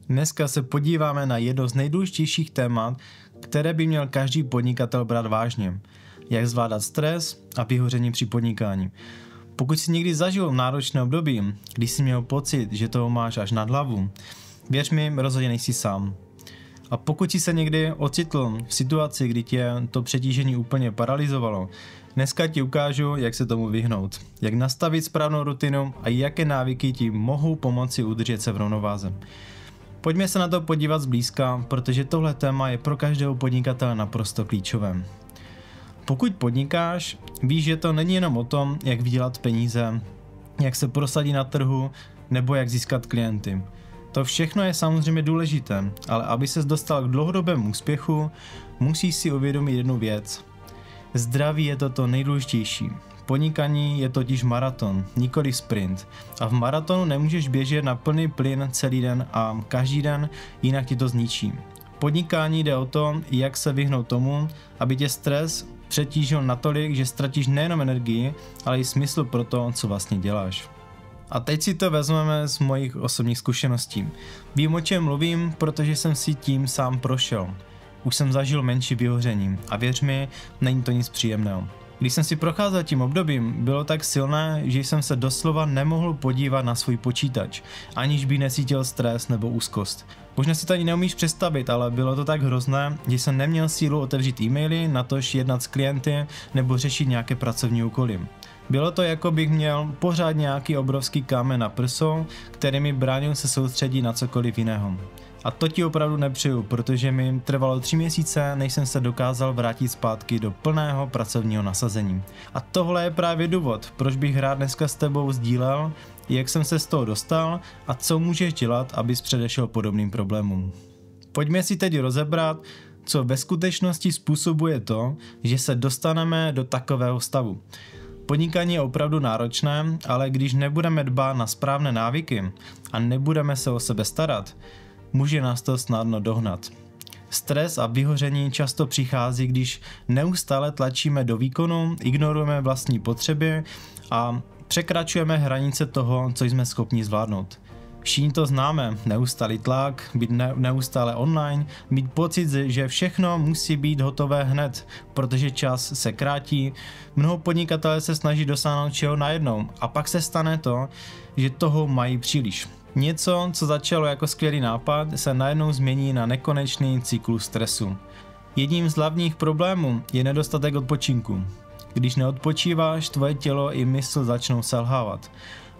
Dneska se podíváme na jedno z nejdůležitějších témat, které by měl každý podnikatel brát vážně. Jak zvládat stres a vyhoření při podnikání. Pokud jsi někdy zažil náročné období, když jsi měl pocit, že toho máš až nad hlavu, věř mi, rozhodně nejsi sám. A pokud jsi se někdy ocitl v situaci, kdy tě to přetížení úplně paralyzovalo, dneska ti ukážu, jak se tomu vyhnout, jak nastavit správnou rutinu a jaké návyky ti mohou pomoci udržet se v rovnováze. Pojďme se na to podívat zblízka, protože tohle téma je pro každého podnikatele naprosto klíčové. Pokud podnikáš, víš, že to není jenom o tom, jak vydělat peníze, jak se prosadit na trhu nebo jak získat klienty. To všechno je samozřejmě důležité, ale aby ses dostal k dlouhodobému úspěchu, musíš si uvědomit jednu věc. Zdraví je to nejdůležitější. Podnikání je totiž maraton, nikoli sprint. A v maratonu nemůžeš běžet na plný plyn celý den a každý den, jinak ti to zničí. Podnikání jde o to, jak se vyhnout tomu, aby tě stres přetížil natolik, že ztratíš nejenom energii, ale i smysl pro to, co vlastně děláš. A teď si to vezmeme z mojich osobních zkušeností. Vím, o čem mluvím, protože jsem si tím sám prošel. Už jsem zažil menší vyhoření a věř mi, není to nic příjemného. Když jsem si procházel tím obdobím, bylo tak silné, že jsem se doslova nemohl podívat na svůj počítač, aniž by necítil stres nebo úzkost. Možná si to ani neumíš představit, ale bylo to tak hrozné, že jsem neměl sílu otevřít e-maily, natož jednat s klienty nebo řešit nějaké pracovní úkoly. Bylo to, jako bych měl pořád nějaký obrovský kámen na prsou, který mi bránil se soustředit na cokoliv jiného. A to ti opravdu nepřeju, protože mi trvalo 3 měsíce, než jsem se dokázal vrátit zpátky do plného pracovního nasazení. A tohle je právě důvod, proč bych rád dneska s tebou sdílel, jak jsem se z toho dostal a co můžeš dělat, abys předešel podobným problémům. Pojďme si teď rozebrat, co ve skutečnosti způsobuje to, že se dostaneme do takového stavu. Podnikání je opravdu náročné, ale když nebudeme dbát na správné návyky a nebudeme se o sebe starat, může nás to snadno dohnat. Stres a vyhoření často přichází, když neustále tlačíme do výkonu, ignorujeme vlastní potřeby a překračujeme hranice toho, co jsme schopni zvládnout. Všichni to známe, neustálý tlak, být neustále online, mít pocit, že všechno musí být hotové hned, protože čas se krátí. Mnoho podnikatelů se snaží dosáhnout čeho najednou a pak se stane to, že toho mají příliš. Něco, co začalo jako skvělý nápad, se najednou změní na nekonečný cyklus stresu. Jedním z hlavních problémů je nedostatek odpočinku. Když neodpočíváš, tvoje tělo i mysl začnou selhávat.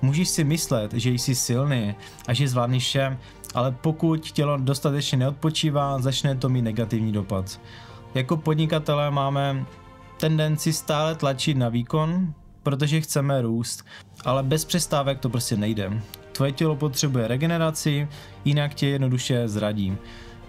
Můžeš si myslet, že jsi silný a že zvládneš vše, ale pokud tělo dostatečně neodpočívá, začne to mít negativní dopad. Jako podnikatelé máme tendenci stále tlačit na výkon, protože chceme růst, ale bez přestávek to prostě nejde. Tvoje tělo potřebuje regeneraci, jinak tě jednoduše zradí.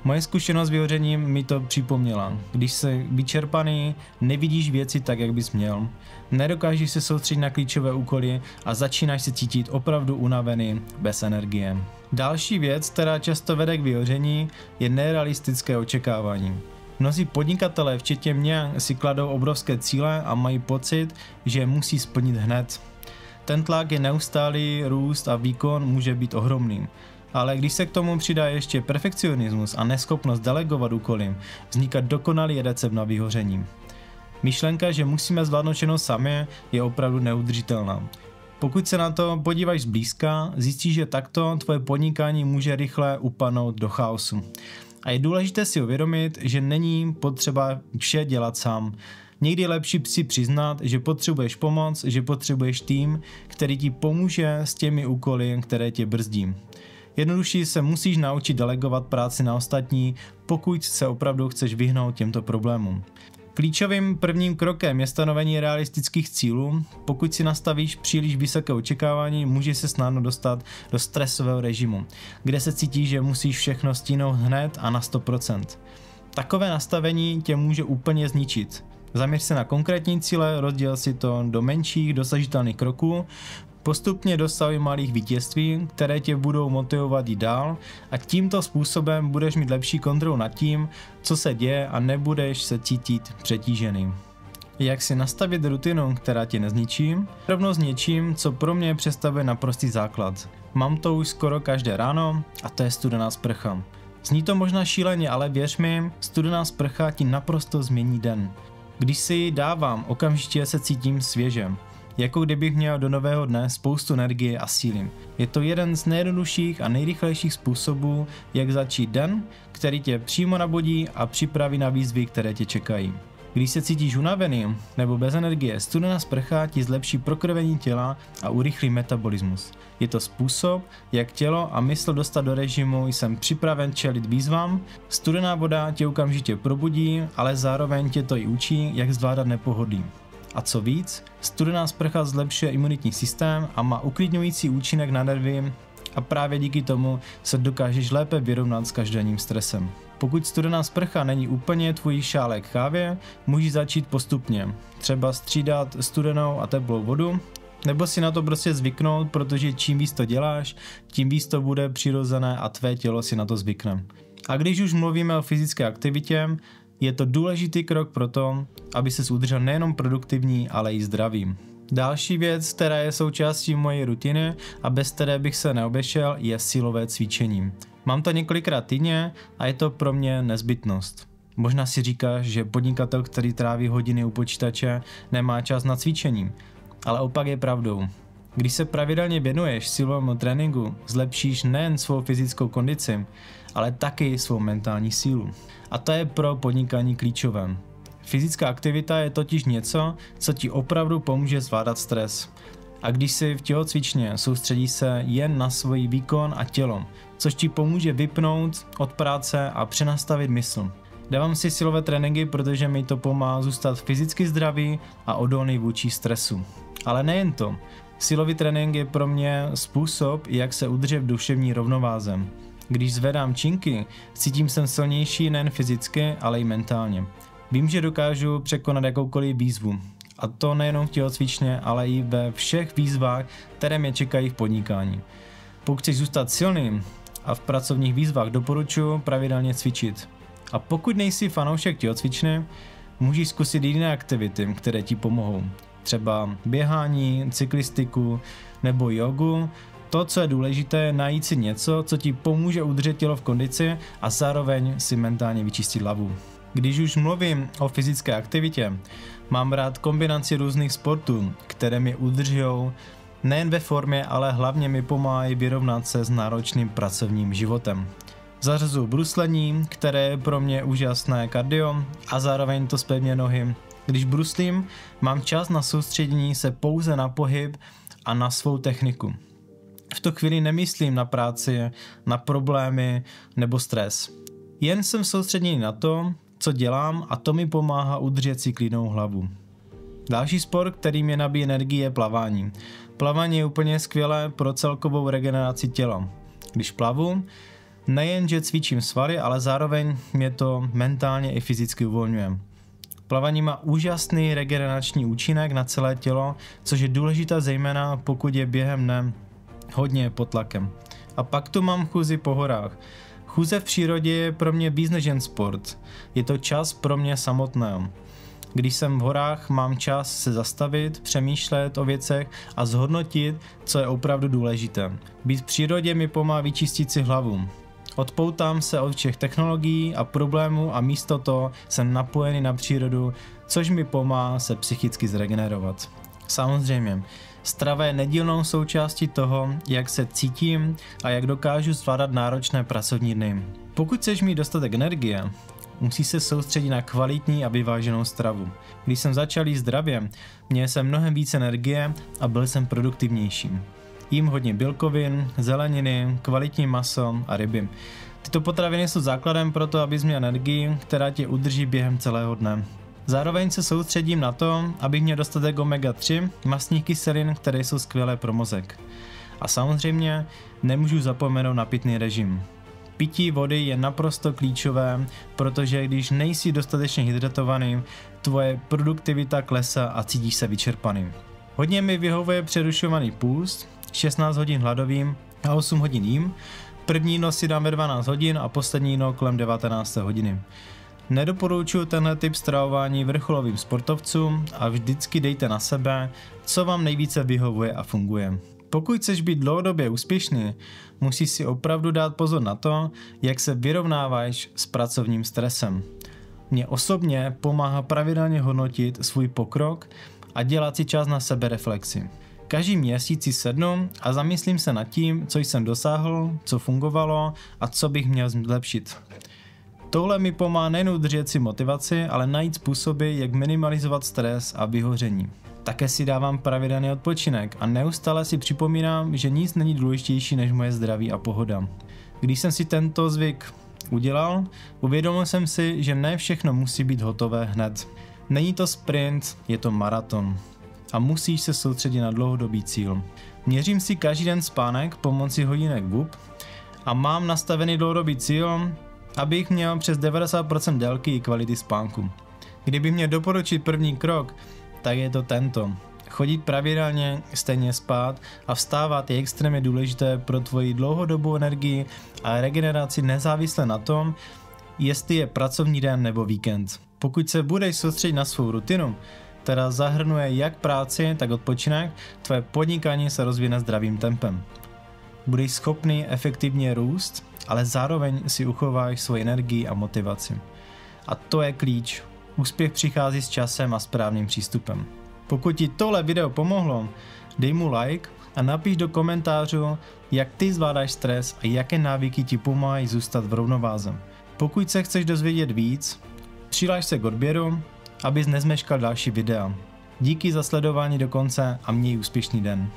Moje zkušenost s vyhořením mi to připomněla. Když jsi vyčerpaný, nevidíš věci tak, jak bys měl. Nedokážeš se soustředit na klíčové úkoly a začínáš se cítit opravdu unavený, bez energie. Další věc, která často vede k vyhoření, je nerealistické očekávání. Mnozí podnikatelé, včetně mě, si kladou obrovské cíle a mají pocit, že je musí splnit hned. Ten tlak je neustálý, růst a výkon může být ohromný. Ale když se k tomu přidá ještě perfekcionismus a neschopnost delegovat úkoly, vzniká dokonalý recept na vyhoření. Myšlenka, že musíme zvládnout všechno sami, je opravdu neudržitelná. Pokud se na to podíváš zblízka, zjistíš, že takto tvoje podnikání může rychle upadnout do chaosu. A je důležité si uvědomit, že není potřeba vše dělat sám. Někdy je lepší si přiznat, že potřebuješ pomoc, že potřebuješ tým, který ti pomůže s těmi úkoly, které tě brzdí. Jednoduše se musíš naučit delegovat práci na ostatní, pokud se opravdu chceš vyhnout těmto problémům. Klíčovým prvním krokem je stanovení realistických cílů. Pokud si nastavíš příliš vysoké očekávání, můžeš se snadno dostat do stresového režimu, kde se cítíš, že musíš všechno stihnout hned a na 100%. Takové nastavení tě může úplně zničit. Zaměř se na konkrétní cíle, rozděl si to do menších dosažitelných kroků, postupně dosahuj malých vítězství, které tě budou motivovat jít dál a tímto způsobem budeš mít lepší kontrolu nad tím, co se děje a nebudeš se cítit přetížený. Jak si nastavit rutinu, která tě nezničí, rovnou s něčím, co pro mě představuje naprostý základ. Mám to už skoro každé ráno a to je studená sprcha. Zní to možná šíleně, ale věř mi, studená sprcha ti naprosto změní den. Když si ji dávám, okamžitě se cítím svěže. Jako kdybych měl do nového dne spoustu energie a síly. Je to jeden z nejjednodušších a nejrychlejších způsobů, jak začít den, který tě přímo nabudí a připraví na výzvy, které tě čekají. Když se cítíš unavený nebo bez energie, studená sprcha ti zlepší prokrvení těla a urychlí metabolismus. Je to způsob, jak tělo a mysl dostat do režimu jsem připraven čelit výzvám, studená voda tě okamžitě probudí, ale zároveň tě to i učí, jak zvládat nepohodlí. A co víc, studená sprcha zlepšuje imunitní systém a má uklidňující účinek na nervy a právě díky tomu se dokážeš lépe vyrovnat s každodenním stresem. Pokud studená sprcha není úplně tvůj šálek kávy, můžeš začít postupně. Třeba střídat studenou a teplou vodu, nebo si na to prostě zvyknout, protože čím víc to děláš, tím víc to bude přirozené a tvé tělo si na to zvykne. A když už mluvíme o fyzické aktivitě, je to důležitý krok pro to, aby ses udržel nejenom produktivní, ale i zdravý. Další věc, která je součástí mojí rutiny a bez které bych se neobešel, je silové cvičení. Mám to několikrát týdně a je to pro mě nezbytnost. Možná si říkáš, že podnikatel, který tráví hodiny u počítače, nemá čas na cvičení, ale opak je pravdou. Když se pravidelně věnuješ silovému tréninku, zlepšíš nejen svou fyzickou kondici, ale taky svou mentální sílu. A to je pro podnikání klíčové. Fyzická aktivita je totiž něco, co ti opravdu pomůže zvládat stres. A když si v tělocvičně soustředíš se jen na svůj výkon a tělo, což ti pomůže vypnout od práce a přenastavit mysl. Dávám si silové tréninky, protože mi to pomáhá zůstat fyzicky zdravý a odolný vůči stresu. Ale nejen to. Silový trénink je pro mě způsob, jak se udržet v duševní rovnováze. Když zvedám činky, cítím se silnější nejen fyzicky, ale i mentálně. Vím, že dokážu překonat jakoukoliv výzvu. A to nejenom v tělocvičně, ale i ve všech výzvách, které mě čekají v podnikání. Pokud chceš zůstat silným a v pracovních výzvách, doporučuji pravidelně cvičit. A pokud nejsi fanoušek tělocvičny, můžeš zkusit jiné aktivity, které ti pomohou. Třeba běhání, cyklistiku nebo jogu. To, co je důležité, je najít si něco, co ti pomůže udržet tělo v kondici a zároveň si mentálně vyčistit hlavu. Když už mluvím o fyzické aktivitě, mám rád kombinaci různých sportů, které mě udržují nejen ve formě, ale hlavně mi pomáhají vyrovnat se s náročným pracovním životem. Zařazuji bruslení, které je pro mě úžasné kardio a zároveň to zpevňuje nohy. Když bruslím, mám čas na soustředění se pouze na pohyb a na svou techniku. V tu chvíli nemyslím na práci, na problémy nebo stres. Jen jsem soustředěný na to, co dělám a to mi pomáhá udržet si klidnou hlavu. Další sport, který mě nabíjí energii, je plavání. Plavání je úplně skvělé pro celkovou regeneraci těla. Když plavu, nejenže cvičím svaly, ale zároveň mě to mentálně i fyzicky uvolňuje. Plavání má úžasný regenerační účinek na celé tělo, což je důležité zejména pokud je během dne hodně pod tlakem. A pak tu mám chůzi po horách. Chůze v přírodě je pro mě víc než jen sport. Je to čas pro mě samotného. Když jsem v horách, mám čas se zastavit, přemýšlet o věcech a zhodnotit, co je opravdu důležité. Být v přírodě mi pomáhá vyčistit si hlavu. Odpoutám se od všech technologií a problémů a místo toho jsem napojený na přírodu, což mi pomáhá se psychicky zregenerovat. Samozřejmě, strava je nedílnou součástí toho, jak se cítím a jak dokážu zvládat náročné pracovní dny. Pokud chceš mít dostatek energie, musí se soustředit na kvalitní a vyváženou stravu. Když jsem začal jíst zdravě, měl jsem mnohem více energie a byl jsem produktivnější. Jím hodně bílkovin, zeleniny, kvalitní maso a ryby. Tyto potraviny jsou základem pro to, abys měl energii, která tě udrží během celého dne. Zároveň se soustředím na to, abych měl dostatek omega-3 mastných kyselin, které jsou skvělé pro mozek. A samozřejmě nemůžu zapomenout na pitný režim. Pití vody je naprosto klíčové, protože když nejsi dostatečně hydratovaný, tvoje produktivita klesá a cítíš se vyčerpaný. Hodně mi vyhovuje přerušovaný půst, 16 hodin hladovým a 8 hodin jím. První jídlo si dám ve 12 hodin a poslední jídlo kolem 19 hodiny. Nedoporučuji tenhle typ stravování vrcholovým sportovcům a vždycky dejte na sebe, co vám nejvíce vyhovuje a funguje. Pokud chceš být dlouhodobě úspěšný, musíš si opravdu dát pozor na to, jak se vyrovnáváš s pracovním stresem. Mně osobně pomáhá pravidelně hodnotit svůj pokrok a dělat si čas na sebereflexi. Každý měsíc si sednu a zamyslím se nad tím, co jsem dosáhl, co fungovalo a co bych měl zlepšit. Tohle mi pomáhá nejen udržet si motivaci, ale najít způsoby, jak minimalizovat stres a vyhoření. Také si dávám pravidelný odpočinek a neustále si připomínám, že nic není důležitější než moje zdraví a pohoda. Když jsem si tento zvyk udělal, uvědomil jsem si, že ne všechno musí být hotové hned. Není to sprint, je to maraton. A musíš se soustředit na dlouhodobý cíl. Měřím si každý den spánek pomocí hodinek WHOOP a mám nastavený dlouhodobý cíl, abych měl přes 90% délky i kvality spánku. Kdybych měl doporučit první krok, tak je to tento. Chodit pravidelně, stejně spát a vstávat je extrémně důležité pro tvoji dlouhodobou energii a regeneraci nezávisle na tom, jestli je pracovní den nebo víkend. Pokud se budeš soustředit na svou rutinu, která zahrnuje jak práci, tak odpočinek, tvoje podnikání se rozvíjí zdravým tempem. Budeš schopný efektivně růst, ale zároveň si uchováš svoji energii a motivaci. A to je klíč. Úspěch přichází s časem a správným přístupem. Pokud ti tohle video pomohlo, dej mu like a napiš do komentářů, jak ty zvládáš stres a jaké návyky ti pomáhají zůstat v rovnováze. Pokud se chceš dozvědět víc, přihlaš se k odběru, abys nezmeškal další videa. Díky za sledování do konce a měj úspěšný den.